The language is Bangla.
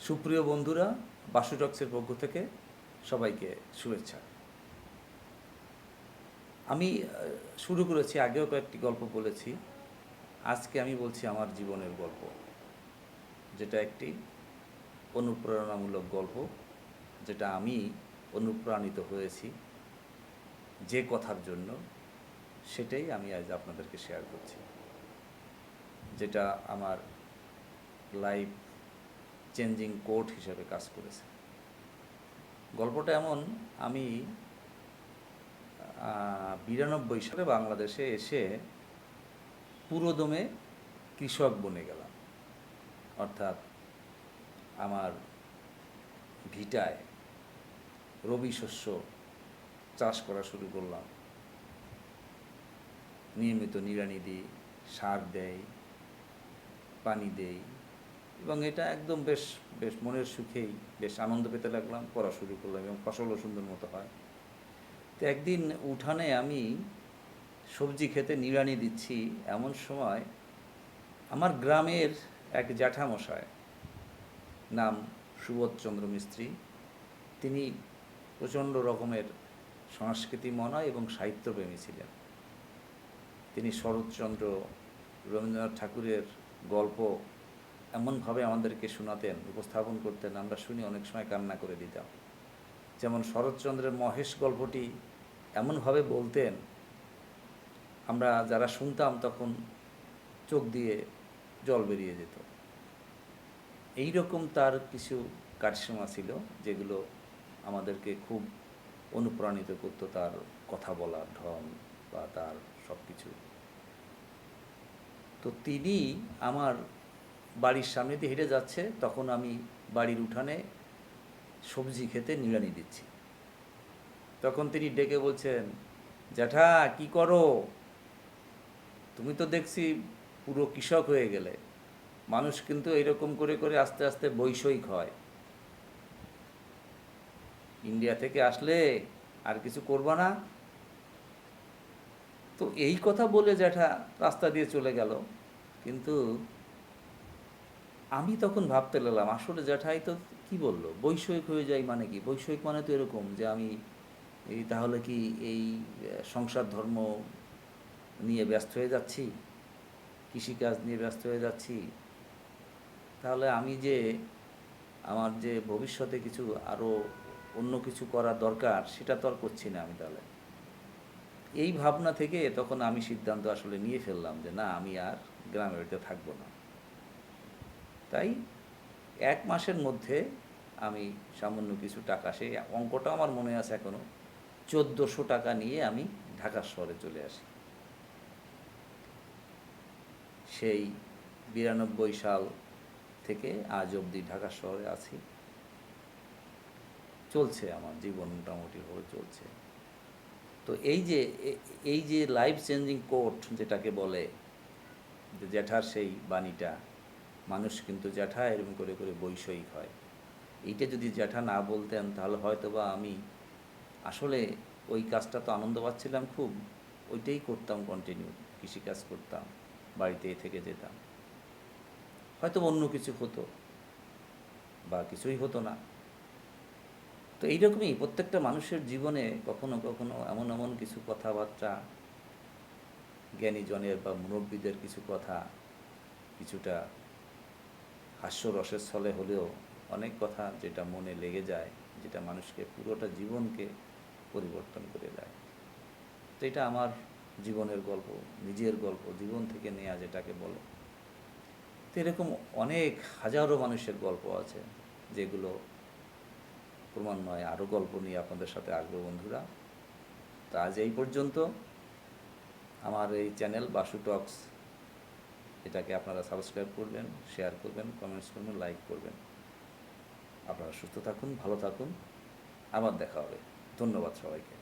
সুপ্রিয় বন্ধুরা, বাসু টক্সের পক্ষ থেকে সবাইকে শুভেচ্ছা। আমি শুরু করেছি, আগেও কয়েকটি গল্প বলেছি। আজকে আমি বলছি আমার জীবনের গল্প, যেটা একটি অনুপ্রেরণামূলক গল্প, যেটা আমি অনুপ্রাণিত হয়েছি যে কথার জন্য, সেটাই আমি আজ আপনাদেরকে শেয়ার করছি, যেটা আমার লাইফ চেঞ্জিং কোড হিসেবে কাজ করেছে। গল্পটা এমন, আমি 92 সালে বাংলাদেশে এসে পুরোদমে কৃষক বনে গেলাম। অর্থাৎ আমার ভিটায় রবি শস্য চাষ করা শুরু করলাম। নিয়মিত নিড়ানি দিই, সার দেই, পানি দেই, এবং এটা একদম বেশ বেশ মনের সুখেই বেশ আনন্দ পেতে লাগলাম। করা শুরু করলাম এবং ফসলও সুন্দর মতো হয়। তো একদিন উঠানে আমি সবজি খেতে নিড়ানি দিচ্ছি, এমন সময় আমার গ্রামের এক জ্যাঠামশায়, নাম সুবোধচন্দ্র মিস্ত্রি, তিনি প্রচণ্ড রকমের সংস্কৃতি মনা এবং সাহিত্যপ্রেমী ছিলেন। তিনি শরৎচন্দ্র, রবীন্দ্রনাথ ঠাকুরের গল্প এমনভাবে আমাদেরকে শোনাতেন, উপস্থাপন করতেন, আমরা শুনি অনেক সময় কান্না করে দিতাম। যেমন শরৎচন্দ্রের মহেশ গল্পটি এমনভাবে বলতেন, আমরা যারা শুনতাম তখন চোখ দিয়ে জল বেরিয়ে যেত। এই রকম তার কিছু কারিশমা ছিল, যেগুলো আমাদেরকে খুব অনুপ্রাণিত করতো, তার কথা বলার ঢং বা তার সব কিছু। তো তিনি আমার বাড়ির সামনে দিয়ে হেঁটে যাচ্ছে, তখন আমি বাড়ির উঠানে সবজি খেতে নিড়ানি দিচ্ছি। তখন তিনি ডেকে বলছেন, জ্যাঠা কি করো? তুমি তো দেখছি পুরো কৃষক হয়ে গেলে। মানুষ কিন্তু এরকম করে করে আস্তে আস্তে বৈষয়িক হয়। ইন্ডিয়া থেকে আসলে আর কিছু করবা না? তো এই কথা বলে জ্যাঠা রাস্তা দিয়ে চলে গেল। কিন্তু আমি তখন ভাবতে লাগলাম, আসলে জ্যাঠাই তো কি বলল, বৈষয়িক হয়ে যায় মানে কি? বৈষয়িক মানে তো এরকম যে আমি তাহলে কি এই সংসার ধর্ম নিয়ে ব্যস্ত হয়ে যাচ্ছি, কৃষিকাজ নিয়ে ব্যস্ত হয়ে যাচ্ছি, তাহলে আমি যে আমার যে ভবিষ্যতে কিছু আরও অন্য কিছু করার দরকার, সেটা তো আর করছি না আমি। তাহলে এই ভাবনা থেকে তখন আমি সিদ্ধান্ত আসলে নিয়ে ফেললাম যে না, আমি আর গ্রামের বাড়িতে থাকবো না। তাই 1 মাসের মধ্যে আমি সামান্য কিছু টাকা, সেই অঙ্কটা আমার মনে আছে এখনও, 1400 টাকা নিয়ে আমি ঢাকা শহরে চলে আসি। সেই 92 সাল থেকে আজ অবধি ঢাকা শহরে আছি। চলছে আমার জীবন, মোটামুটিভাবে চলছে। তো এই যে লাইফ চেঞ্জিং কোট যেটাকে বলে, যে জ্যাঠার সেই বাণীটা, মানুষ কিন্তু জ্যাঠা এরকম করে করে বৈষয়িক হয়, এইটা যদি জ্যাঠা না বলতেন তাহলে হয়তো বা আমি আসলে ওই কাজটা তো আনন্দ পাচ্ছিলাম খুব, ওইটাই করতাম, কন্টিনিউ কৃষিকাজ করতাম, বাড়িতেই থেকে যেতাম, হয়তো অন্য কিছু হতো বা কিছুই হতো না। তো এইরকমই প্রত্যেকটা মানুষের জীবনে কখনো কখনো এমন এমন কিছু কথাবার্তা, জ্ঞানীজনের বা মুরব্বীদের কিছু কথা, কিছুটা হাস্যরসের ছলে হলেও অনেক কথা যেটা মনে লেগে যায়, যেটা মানুষকে পুরোটা জীবনকে পরিবর্তন করে দেয়। তো এটা আমার জীবনের গল্প, নিজের গল্প, জীবন থেকে নেয়া যেটাকে বলে। তো এরকম অনেক হাজারো মানুষের গল্প আছে, যেগুলো ক্রমান্বয়ে আরও গল্প নিয়ে আপনাদের সাথে আসবো বন্ধুরা। তো আজ এই পর্যন্ত। আমার এই চ্যানেল বাসু টক্স, এটাকে আপনারা সাবস্ক্রাইব করবেন, শেয়ার করবেন, কমেন্টস করবেন, লাইক করবেন। আপনারা সুস্থ থাকুন, ভালো থাকুন, আবার দেখা হবে। ধন্যবাদ সবাইকে।